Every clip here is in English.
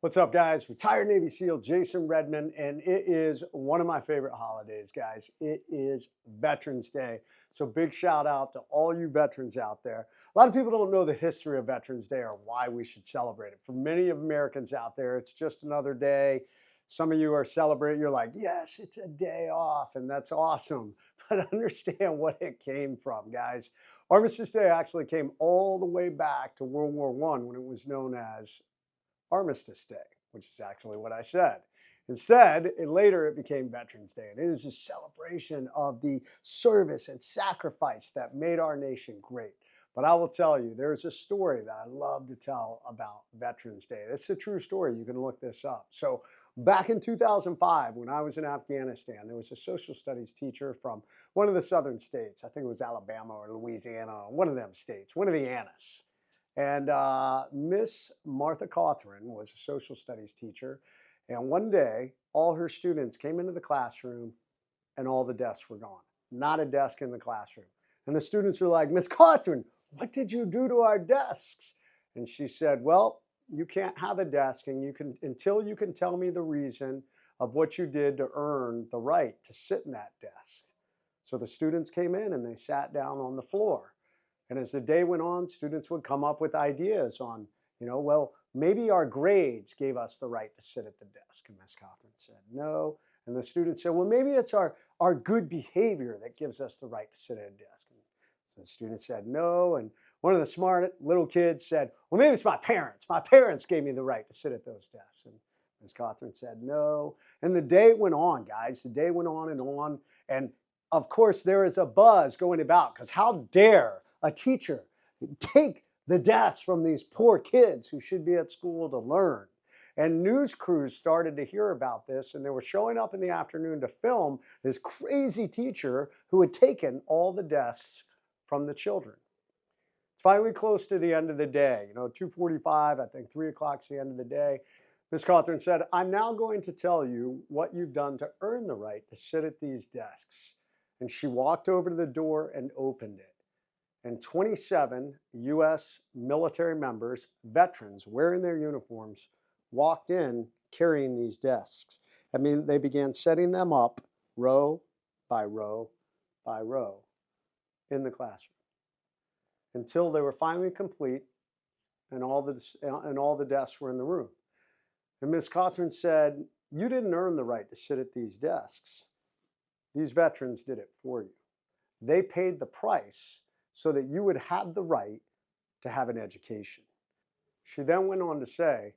What's up, guys? Retired Navy SEAL Jason Redman, and it is one of my favorite holidays, guys. It is Veterans Day. So big shout out to all you veterans out there. A lot of people don't know the history of Veterans Day or why we should celebrate it. For many of Americans out there, it's just another day. Some of you are celebrating, you're like, yes, it's a day off, and that's awesome. But understand what it came from, guys. Armistice Day actually came all the way back to World War I when it was known as Armistice Day, which is actually what I said. Instead, later it became Veterans Day, and it is a celebration of the service and sacrifice that made our nation great. But I will tell you, there's a story that I love to tell about Veterans Day. It's a true story. You can look this up. So back in 2005, when I was in Afghanistan, there was a social studies teacher from one of the southern states. I think it was Alabama or Louisiana, one of them states, one of the Annas. And Miss Martha Cothran was a social studies teacher. And one day, all her students came into the classroom and all the desks were gone. Not a desk in the classroom. And the students were like, Miss Cothran, what did you do to our desks? And she said, well, you can't have a desk until you can tell me the reason of what you did to earn the right to sit in that desk. So the students came in and they sat down on the floor. And as the day went on, students would come up with ideas on, well, maybe our grades gave us the right to sit at the desk. And Ms. Cothran said, no. And the students said, well, maybe it's our good behavior that gives us the right to sit at a desk. And so the students said, no. And one of the smart little kids said, well, maybe it's my parents. My parents gave me the right to sit at those desks. And Ms. Cothran said, no. And the day went on, guys. The day went on. And of course, there is a buzz going about because how dare a teacher take the desks from these poor kids who should be at school to learn. And news crews started to hear about this, and they were showing up in the afternoon to film this crazy teacher who had taken all the desks from the children. It's finally close to the end of the day, 2:45, I think 3 o'clock's the end of the day. Ms. Cothran said, I'm now going to tell you what you've done to earn the right to sit at these desks. And she walked over to the door and opened it. And 27 U.S. military members, veterans, wearing their uniforms, walked in carrying these desks. I mean, they began setting them up row by row by row in the classroom until they were finally complete and all the desks were in the room. And Ms. Cothran said, you didn't earn the right to sit at these desks. These veterans did it for you. They paid the price so that you would have the right to have an education. She then went on to say,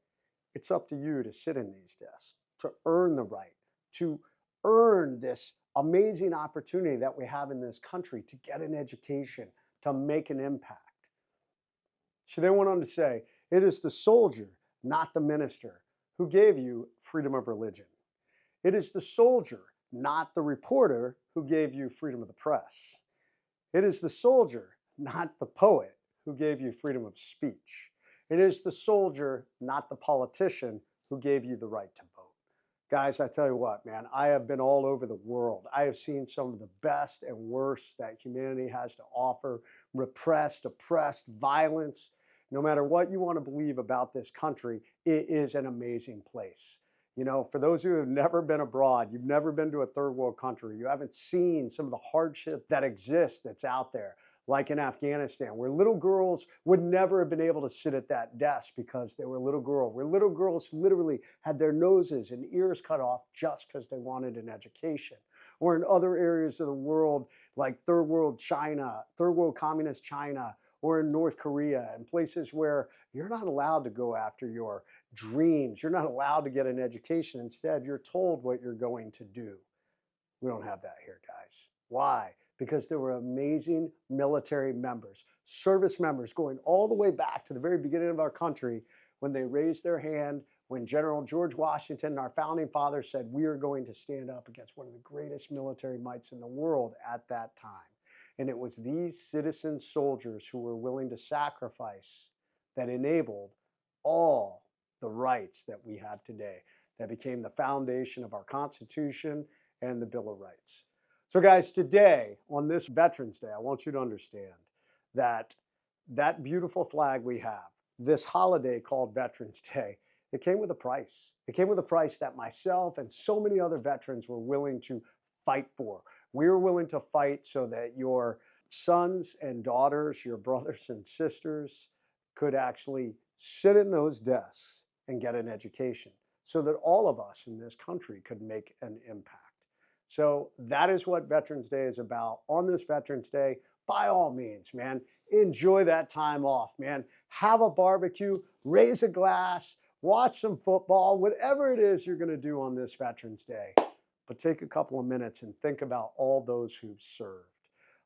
it's up to you to sit in these desks, to earn the right, to earn this amazing opportunity that we have in this country to get an education, to make an impact. She then went on to say, it is the soldier, not the minister, who gave you freedom of religion. It is the soldier, not the reporter, who gave you freedom of the press. It is the soldier, not the poet, who gave you freedom of speech. It is the soldier, not the politician, who gave you the right to vote. Guys, I tell you what, man, I have been all over the world. I have seen some of the best and worst that humanity has to offer, repressed, oppressed, violence. No matter what you want to believe about this country, it is an amazing place. For those who have never been abroad, you've never been to a third world country, you haven't seen some of the hardship that exists that's out there, like in Afghanistan, where little girls would never have been able to sit at that desk because they were a little girl, where little girls literally had their noses and ears cut off just because they wanted an education. Or in other areas of the world, like third world China, third world communist China, or in North Korea, and places where you're not allowed to go after your dreams. You're not allowed to get an education. Instead, you're told what you're going to do. We don't have that here, guys. Why? Because there were amazing military members, service members going all the way back to the very beginning of our country when they raised their hand, when General George Washington, our founding father, said we are going to stand up against one of the greatest military mights in the world at that time. And it was these citizen soldiers who were willing to sacrifice that enabled all the rights that we have today, that became the foundation of our Constitution and the Bill of Rights. So guys, today on this Veterans Day, I want you to understand that that beautiful flag we have, this holiday called Veterans Day, it came with a price. It came with a price that myself and so many other veterans were willing to fight for. We were willing to fight so that your sons and daughters, your brothers and sisters could actually sit in those desks and get an education so that all of us in this country could make an impact. So that is what Veterans Day is about. On this Veterans Day, by all means, man, enjoy that time off, man. Have a barbecue, raise a glass, watch some football, whatever it is you're going to do on this Veterans Day. But take a couple of minutes and think about all those who've served.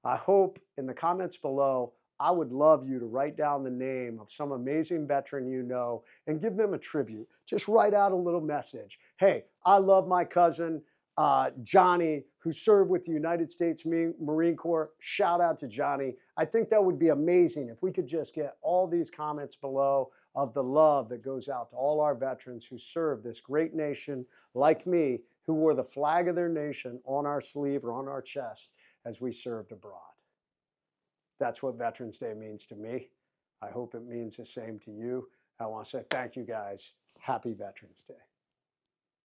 I hope in the comments below, I would love you to write down the name of some amazing veteran you know and give them a tribute. Just write out a little message. Hey, I love my cousin, Johnny, who served with the United States Marine Corps. Shout out to Johnny. I think that would be amazing if we could just get all these comments below of the love that goes out to all our veterans who served this great nation, like me, who wore the flag of their nation on our sleeve or on our chest as we served abroad. That's what Veterans Day means to me. I hope it means the same to you. I want to say thank you guys. Happy Veterans Day.